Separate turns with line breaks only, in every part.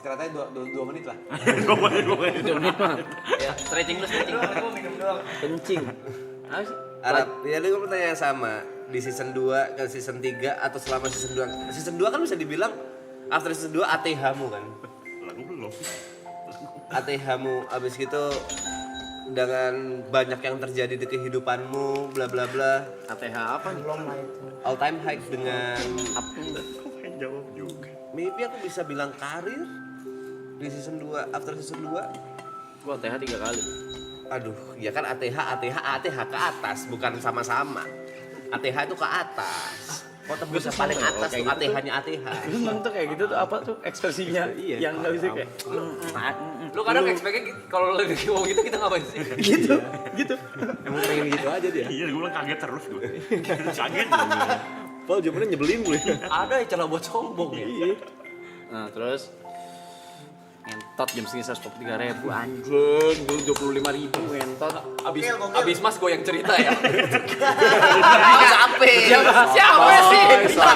Ternyata 2 menit lah.
2 menit mah.
Ya, stretching dulu, stretching.
Gue minum doang.
Kencing. Apa sih?
Arab, ya lu pertanyaan yang sama di season 2 ke season 3 atau selama season 2. Season 2 kan bisa dibilang after season 2 ATH-mu kan.
Lagu belum.
ATH-mu abis gitu dengan banyak yang terjadi di kehidupanmu bla bla bla.
ATH apa nih?
All time high dengan
Pengen jawab juga.
maybe aku bisa bilang karir di season 2 after season 2.
Gua ATH 3 kali.
Aduh, ya kan ATH ke atas, bukan sama-sama. ATH itu ke atas. Kok tembus paling atas tuh ATH-nya ATH.
Emang tuh kayak gitu tuh apa tuh ekspresinya yang nggak bisa kayak
Lu kadang expect-nya kalau lagi ngomong gitu kita ngapain sih?
gitu.
Emang pengen gitu aja dia.
Iya, gue bilang kaget terus gue. Kaget gue.
Paul jawabannya nyebelin gue.
Ada yang cara buat sombong ya.
Iya.
Nah terus ngentot jam segini 143.000 anjing, dulu 25.000 ngentot.
Abis mas gue yang cerita ya.
Capek.
Siapa sih?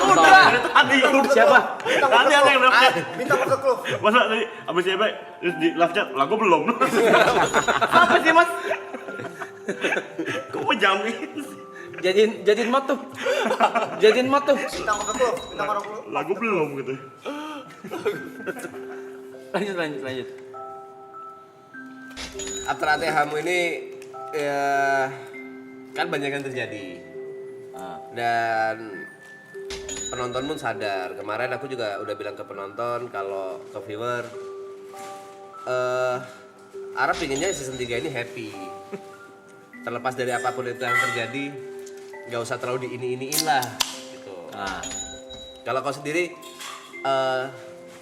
Udah.
Tadi siapa? Tadi ada yang live chat.
Minta ke klub.
Masa tadi abis siapa? Terus di live chat, lah gue belum. Apa sih mas? Kok mau jamin sih?
Jadiin mod tuh. Jadiin mod tuh.
Minta ke klub. Minta ke klub.
Lagu belum gitu.
Lanjut.
After ATH-mu ini ya kan banyak yang terjadi. Dan penonton pun sadar. Kemarin aku juga udah bilang ke penonton kalau ke viewer Arab pinginnya season 3 ini happy. Terlepas dari apapun itu yang terjadi, nggak usah terlalu diini-iniin lah gitu.
Nah,
Kalau kau sendiri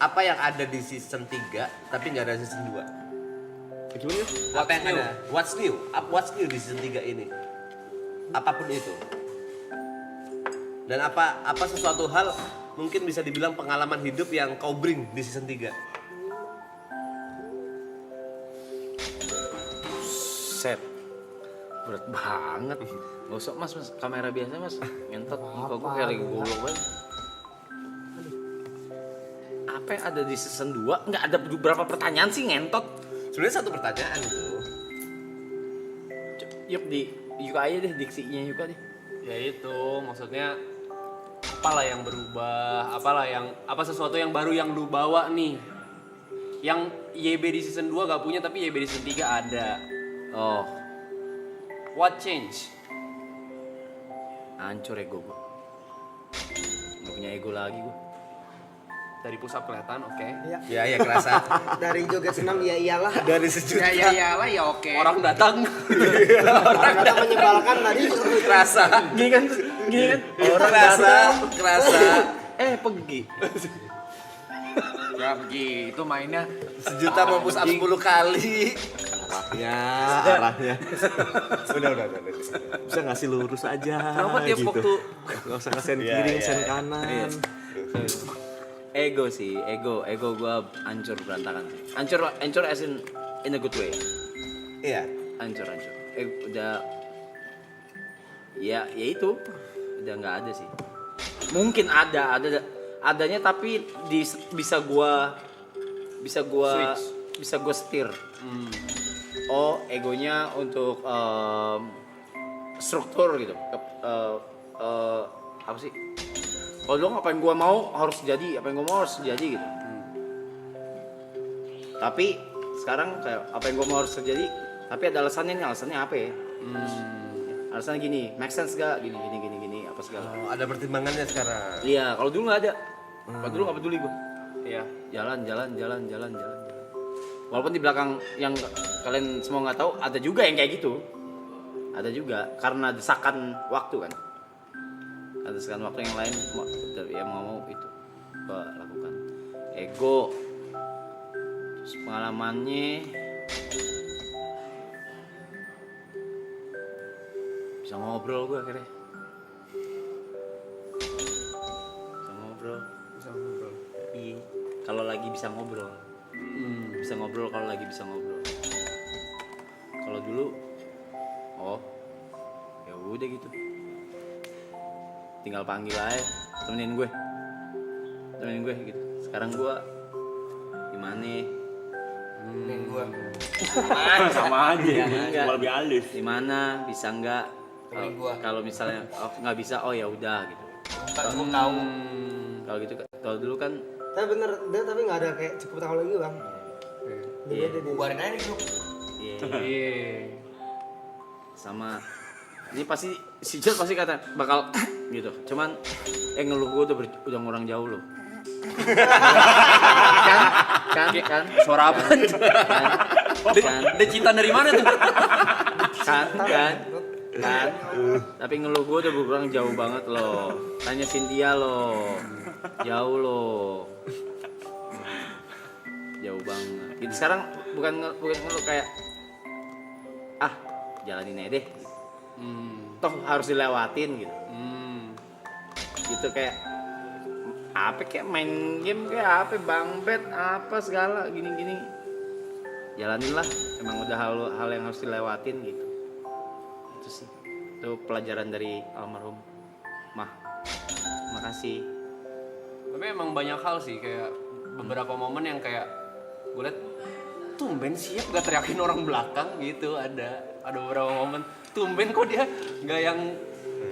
apa yang ada di season 3 tapi nggak ada season 2?
Gimana ya?
Apa yang ada? What's new? What's new di season 3 ini? Apapun itu. Dan apa sesuatu hal mungkin bisa dibilang pengalaman hidup yang kau bring di season 3?
Set. Berat banget. Gak usah mas, kamera biasa mas. Ngentot, muka gue kayak lagi goblok banget. Apa yang ada di season 2? Nggak ada beberapa pertanyaan sih ngentot.
Sebenarnya satu pertanyaan itu.
Yuk di Yuka aja deh, diksinya Yuka deh.
Ya itu maksudnya apalah yang berubah, apa sesuatu yang baru yang lu bawa nih. Yang YB di season 2 gak punya tapi YB di season 3 ada.
Oh,
What change?
hancur ego gue. Gak punya ego lagi gue.
Dari pusat kelihatan, oke.
Ya kerasa.
Dari joget senam ya iyalah.
Dari sejuta.
Ya iyalah ya oke. Orang datang.
Orang kata menyebalkan tadi.
Kerasa.
Gini kan.
Orang kerasa.
Pergi. Ya begitu mainnya.
Sejuta mau push up 10 kali.
Arahnya. Udah. Bisa ngasih lurus aja.
Kenapa tiap
gitu.
waktu
Gak usah ngesen kiri, ngesen kanan.
ego sih, ego gue hancur berantakan. Hancur as in a good way.
Iya.
Hancur. Udah ya itu udah nggak ada sih. Mungkin adanya tapi bisa gua setir. Oh, egonya untuk struktur gitu. Apa sih? Kalau dulu apa yang gua mau harus jadi gitu. Tapi sekarang kayak apa yang gua mau harus terjadi, tapi ada alasannya nih, alasannya apa ya? Alasannya gini, make sense gak? Gini, apa segala.
Oh, ada pertimbangannya sekarang.
Iya, kalau dulu nggak ada. Kalau dulu nggak peduli gua.
Iya.
Jalan. Walaupun di belakang yang kalian semua nggak tahu, ada juga yang kayak gitu. Ada juga karena desakan waktu kan. Ada desakan waktu yang lain yang mau itu gua lakukan. Ego. Terus pengalamannya bisa ngobrol gue akhirnya. Bisa ngobrol. Iya. Kalau lagi bisa ngobrol. Bisa ngobrol kalau lagi bisa ngobrol. Kalau dulu ya udah gitu. Tinggal panggil aja, temenin gue gitu. Sekarang gue gimana mana?
gua.
Sama aja,
Enggak.
cuma lebih halus.
Di mana? Bisa nggak?
Temenin gua.
Kalau misalnya nggak bisa, oh ya udah gitu.
Tak cukup tahu.
Kalau gitu, kalau dulu kan
Tapi bener, dia tapi nggak ada kayak cukup tahu lagi bang. Dia
Bubarin aja di grup.
iya,
Iya.
sama ini pasti si Jel pasti kata bakal gitu. Cuman ngeluh gue udah ngurang jauh loh. kan
Suara apa?
kan
Ada cinta dari mana tuh?
kan tapi ngeluh gue udah berkurang jauh banget loh. Tanya Cynthia loh, jauh loh, jauh banget. Itu sekarang bukan ngeluh kayak jalanin aja deh, toh harus dilewatin gitu. Gitu kayak apa, kayak main game kayak apa, bang bet apa segala gini jalanin lah, emang udah hal yang harus dilewatin gitu. Itu sih, itu pelajaran dari almarhum Mah. Makasih.
Tapi emang banyak hal sih, kayak beberapa momen yang kayak gue liat tumben siap gak teriakin orang belakang gitu. Ada beberapa momen tumben kok dia gak yang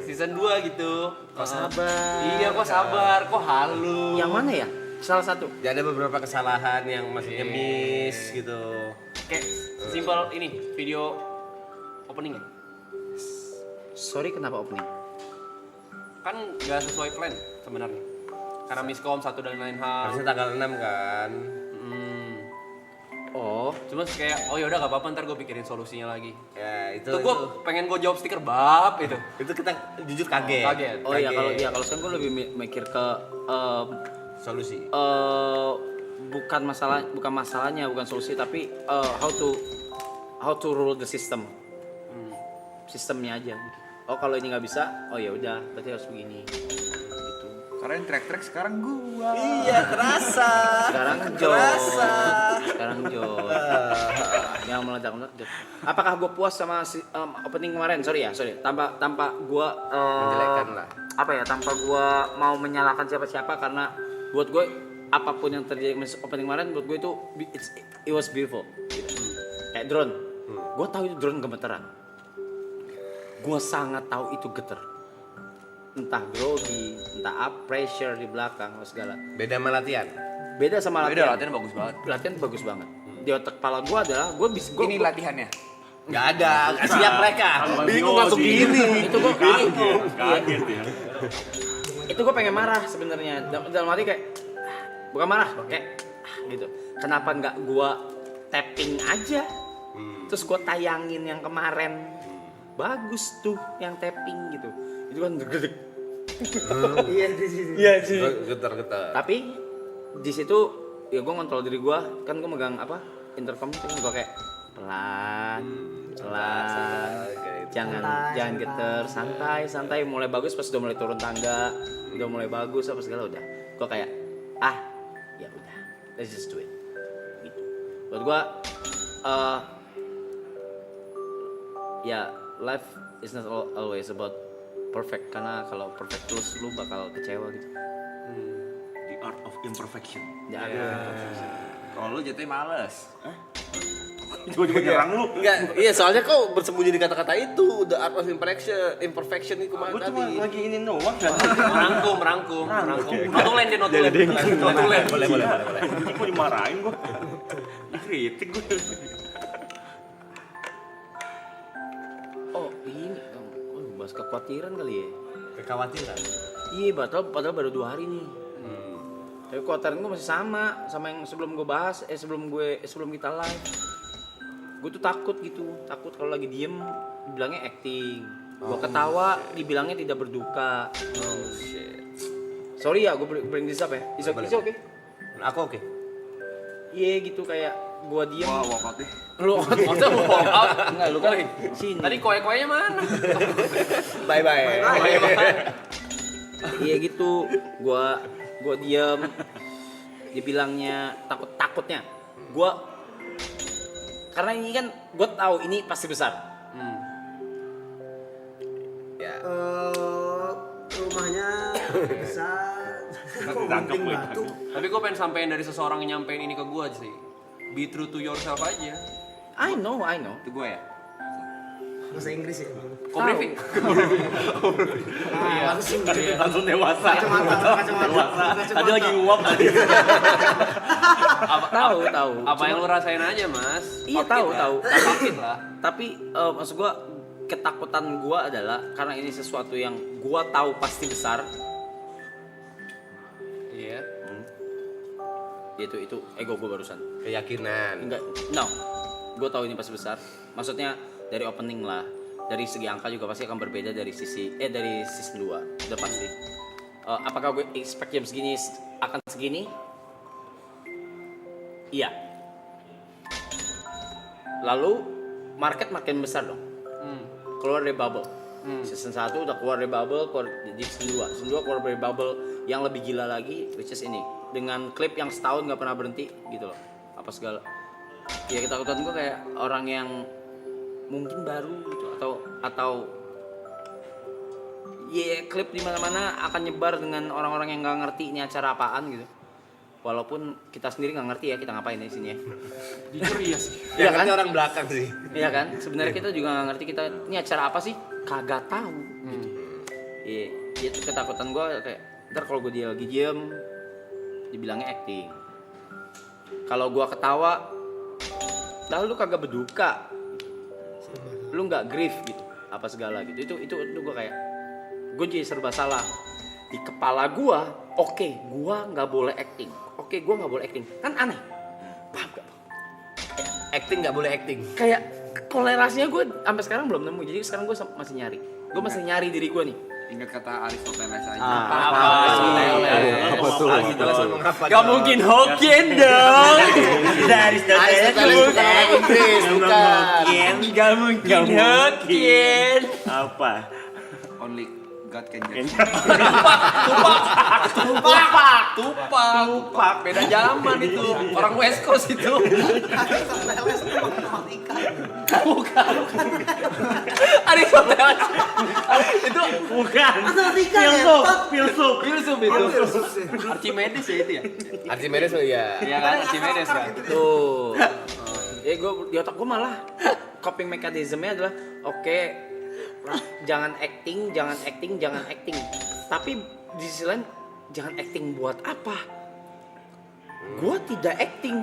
season 2 gitu.
Kok sabar.
Iya, kok sabar, kok halus.
Yang mana ya? Salah satu.
Ya, ada beberapa kesalahan yang maksudnya miss gitu.
Kayak simpel ini video openingnya
Sorry, kenapa opening?
kan gak sesuai plan sebenarnya karena miskom satu dan lain hal.
Harusnya tanggal 6 kan.
Oh,
Cuma kayak oh ya udah gak apa-apa, ntar gue pikirin solusinya lagi.
Ya, itu
Tuh gue pengen gue jawab stiker bab itu.
itu kita jujur kaget.
Kaget.
oh ya kalau sekarang gue lebih mikir ke
Solusi.
bukan masalahnya, bukan solusi, tapi how to rule the system. Sistemnya aja. Oh kalau ini nggak bisa, oh ya udah, berarti harus begini. Gitu.
Karena yang track sekarang gua.
Iya, terasa.
Sekarang Jod. Yang meledak. Apakah gue puas sama opening kemarin? Sorry. Tanpa gue
Menjelekkan lah.
Apa ya? Tanpa gue mau menyalahkan siapa-siapa, karena buat gue apapun yang terjadi opening kemarin, buat gue itu it was beautiful. Gitu. Kayak drone. Gue tahu itu drone gemeteran. Gue sangat tahu itu geter. Entah grogi, entah up pressure di belakang atau segala.
Beda sama latihan.
Beda sama
Beda,
latihan.
latihan bagus banget.
Latihan bagus banget. Di otak kepala gue adalah
Ini latihannya.
Gak ada, gak siap mereka. Bingung langsung gini.
itu gue
Kaget ya.
itu gue pengen marah sebenarnya. Dalam hati kayak bukan marah, kayak gitu. Kenapa nggak gue tapping aja? Terus gue tayangin yang kemarin. Bagus tuh yang tapping gitu. Itu kan gede.
Iya di sini.
Getar-getar.
Tapi di situ ya gue ngontrol diri gue, kan gue megang apa intercom itu, gue kayak pelan, jangan geter, santai, mulai bagus pas udah mulai turun tangga, udah mulai bagus apa segala udah, gue kayak ya udah, let's just do it, gitu. Buat gue ya life is not always about perfect, karena kalau perfect terus lu bakal kecewa gitu.
The art of imperfection.
Ya,
Kalau lu jatuhnya males.
Coba nyerang lu.
Enggak, iya soalnya kau bersembunyi di kata-kata itu, the art of imperfection itu kemarin
Gue
tadi.
cuma lagi ini doang kan.
Merangkum. Notulen dia notulen.
Boleh.
Jadi gue dimarahin gue. Dikritik gue.
oh ini bahas kekhawatiran kali ya.
Kekhawatiran.
Iya, padahal baru 2 hari nih. Tapi kekhawatiran gue masih sama yang sebelum gue bahas, sebelum kita live. Gue tuh takut kalau lagi diem dibilangnya acting. Gue ketawa dibilangnya tidak berduka.
Oh shit.
Sorry ya, gue bring this up ya. Is okay?
Aku oke.
Iya gitu, kayak gue diem.
Wah, walkout deh.
Lu walk out? Enggak, lu kan sini.
Tadi koe-koenya mana?
Bye.
Iya gitu, gua diem, dibilangnya takutnya, karena ini kan gua tahu ini pasti besar.
Ya.
Rumahnya besar.
ditangkap
gunting
gue.
batu.
Tapi gue pengen sampein dari seseorang yang nyampein ini ke gue sih. Be true to yourself aja.
I know.
Itu gue ya.
Bahasa Inggris ya.
Kok briefing?
Nah, bagus sih.
Langsung dewasa.
Kacamata.
Tadi lagi nguap tadi.
Tahu.
Apa yang lu rasain aja, Mas?
Iya,
Fuck it
tahu,
lah.
tahu.
Fuck it lah.
Tapi maksud gua ketakutan gua adalah karena ini sesuatu yang gua tahu pasti besar.
Iya.
Itu ego gua barusan.
Keyakinan.
Enggak, no. Gua tahu ini pasti besar. Maksudnya dari opening lah, dari segi angka juga pasti akan berbeda dari dari season 2. Udah pasti. Apakah gue expect jam segini akan segini? Iya. Lalu market makin besar dong. Keluar dari bubble. Season 1 udah keluar dari bubble, keluar di season 2. Season 2 keluar dari bubble yang lebih gila lagi, which is ini. Dengan klip yang setahun gak pernah berhenti gitu loh. Apa segala. Ya ketakutan gue kayak orang yang mungkin baru gitu atau klip di mana-mana akan nyebar dengan orang-orang yang nggak ngerti ini acara apaan gitu. Walaupun kita sendiri nggak ngerti ya kita ngapain di sini ya.
Jujur iya sih.
Iya kan orang belakang sih.
Iya kan? Sebenarnya kita juga nggak ngerti kita ini acara apa sih? Kagak tahu. Gitu. Iya, itu ketakutan gue kayak ntar kalau gue dia lagi diem, dibilangnya acting. Kalau gue ketawa, lalu lu kagak berduka, lu nggak grief gitu, apa segala gitu. Itu gue kayak, gue jadi serba salah di kepala gue. Oke, gue nggak boleh acting. Oke, gue nggak boleh acting. Kan aneh. Paham gak?
Acting nggak boleh acting.
Kayak kolerasinya gue sampai sekarang belum nemu. Jadi sekarang gue masih nyari. Gue masih nyari diri gue nih.
Ingat kata Aristoteles aja.
Apa tuh?
Gak mungkin Hokkien dong.
Dari
Aristoteles bukan orang Inggris, bukan.
Gak mungkin Hokkien.
Apa?
Only God can judge.
Tupak. Beda zaman itu. Orang West Coast itu. Bukan. Aristoteles. Itu
Bukan. Filsuf.
filsuf itu. Archimedes ya itu ya.
Archimedes ya.
Iya kan Archimedes kan.
Tuh. Gue di otak gue malah coping mechanism-nya adalah oke, jangan acting. Tapi di sisi lain jangan acting buat apa? Gue tidak acting.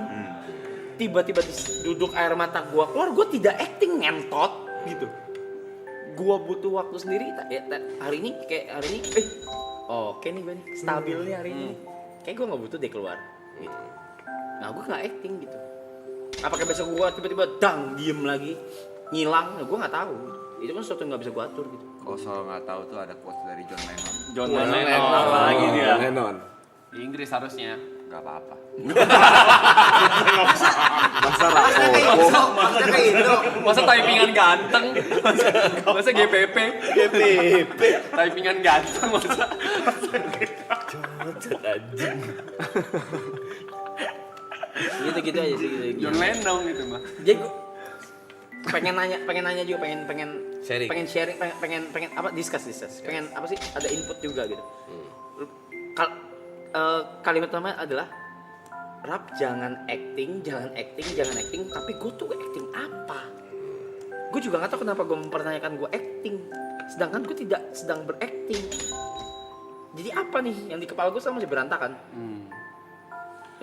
Tiba-tiba duduk air mata gue keluar, gue tidak acting ngentot gitu. Gue butuh waktu sendiri. Hari ini oke nih gue nih stabil nih hari ini. Kayak gue nggak butuh deh keluar. Gitu. Nah gue nggak acting gitu. Apakah besok gue tiba-tiba diem lagi ngilang? Nah, gue nggak tahu. Itu kan sesuatu yang nggak bisa gue atur gitu.
Kalau soal nggak tahu tuh ada quotes dari John Lennon.
John Lennon. Apa lagi dia?
Lennon.
Di Inggris harusnya.
Gak apa-apa.
Masa kayak itu.
Masa typingan ganteng? Masa GPP? Typingan ganteng masa?
Gitu aja sih gitu.
John Lennon gitu mah.
Jadi gue pengen nanya juga, pengen
Sharing.
pengen sharing, pengen apa discuss. Pengen apa sih? Ada input juga gitu. Kalimat pertama adalah Rap, jangan acting, tapi gue tuh acting apa? Gue juga gak tahu kenapa gue mempertanyakan gue acting, sedangkan gue tidak sedang berakting. Jadi apa nih yang di kepala gue sama masih berantakan?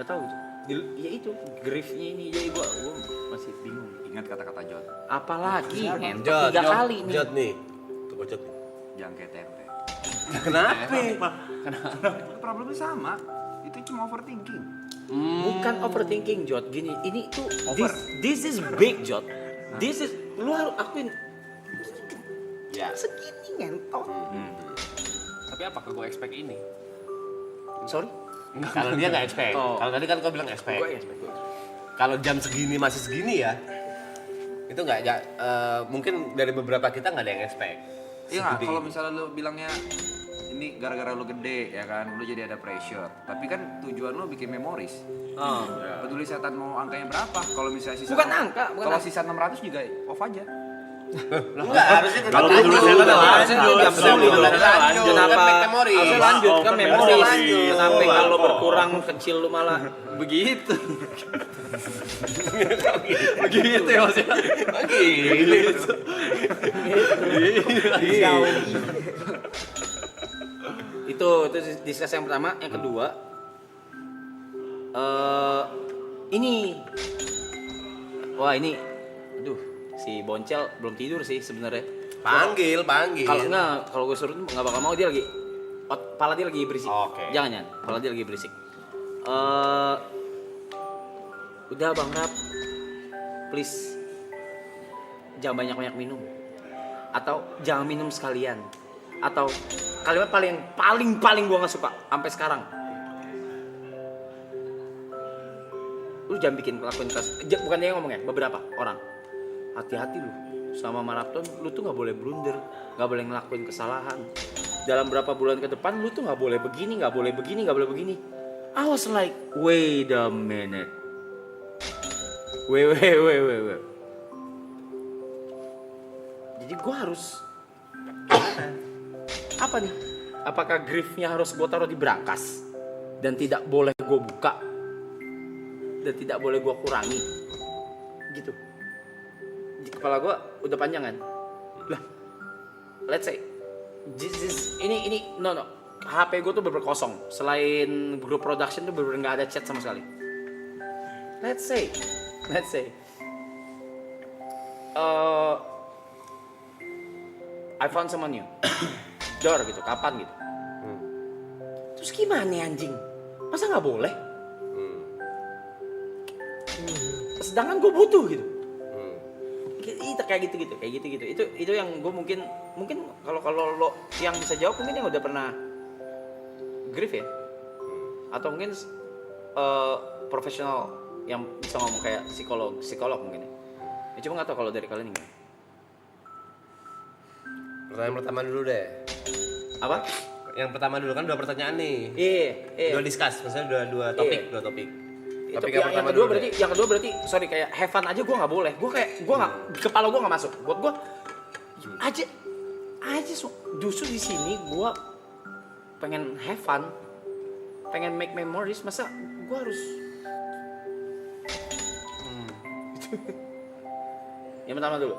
Gak tahu. Ya itu griefnya ini, jadi gue masih bingung.
Ingat kata-kata John.
Apalagi
Jod,
3 kali nih.
Jod nih. Tuh Jod nih.
Jangan kayak tempe.
Kenapa?
Problemnya sama. Itu cuma overthinking.
Bukan overthinking, Jod. Gini, ini tuh this is big, Jod. This is, lu harus akuin.
Ya.
Segini ngentot.
Tapi apakah gue expect ini?
Sorry.
Kalau dia nggak expect.
Oh.
Kalau tadi kan kau bilang expect.
Gue expect.
Kalau jam segini masih segini ya, itu nggak mungkin dari beberapa kita nggak ada yang expect.
Iya nggak?
Segede
Kalau
ini.
misalnya lu bilangnya ini gara-gara lu gede ya kan, lu jadi ada pressure. Tapi kan tujuan lu bikin memoris. Peduli setan mau angkanya berapa? Kalau misalnya sisa
Bukan angka, bukan
Kalau
angka.
sisa 600 juga off aja.
Enggak, harusnya tetap
Kalau
lanjut.
tulisnya kan
Harusnya
lanjut.
jam 10 dong.
Lanjut. Kenapa?
Kan memori.
Harusnya lanjut
Oh,
kan
kan
memori.
memori.
Kenapa kalau berkurang kecil lu malah begitu?
Begitu ya maksudnya.
Itu diskus yang pertama. Yang kedua, ini, wah ini, aduh, si Boncel belum tidur sih sebenarnya.
Panggil.
Kalau gue suruh nggak bakal mau, dia lagi, kepala dia lagi berisik.
Oke.
Jangan, kepala dia lagi berisik. Udah Bang Rap, please jangan banyak minum, atau jangan minum sekalian, atau kalimat paling gue nggak suka sampai sekarang. Lu jangan bikin kelakuan keras. Bukan dia yang ngomong ya, beberapa orang. Hati-hati lu. Selama maraton, lu tuh nggak boleh blunder, nggak boleh ngelakuin kesalahan. Dalam berapa bulan ke depan, lu tuh nggak boleh begini, nggak boleh begini. I was like, wait a minute. Wait. Jadi gue harus apa nih? Apakah griefnya harus gue taruh di brankas dan tidak boleh gue buka dan tidak boleh gue kurangi? Gitu. Di kepala gue udah panjang kan? Lah, let's say ini no. HP gue tuh bener kosong. Selain grup production tuh bener nggak ada chat sama sekali. Let's say I found someone new. Dor gitu, kapan gitu. Terus gimana anjing? Masa nggak boleh? Sedangkan gue butuh gitu. Itu kayak gitu. Itu yang gue mungkin kalau lo yang bisa jawab mungkin yang udah pernah grief ya, atau mungkin profesional yang bisa ngomong kayak psikolog mungkin ya. Cuma nggak tahu kalau dari kalian gimana.
Pertanyaan pertama dulu deh.
Apa?
Yang pertama dulu kan 2 pertanyaan nih.
Iya.
2 discuss, maksudnya 2 topik.
Itu,
Topik
yang
pertama
kedua
dulu
berarti,
deh.
yang kedua berarti, sorry kayak have fun aja gue nggak boleh. Gue nggak, kepala gue nggak masuk. Buat gue aja justru di sini gue pengen have fun, pengen make memories. Masa gue harus yang pertama dulu.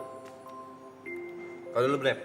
Kalau dulu Brep.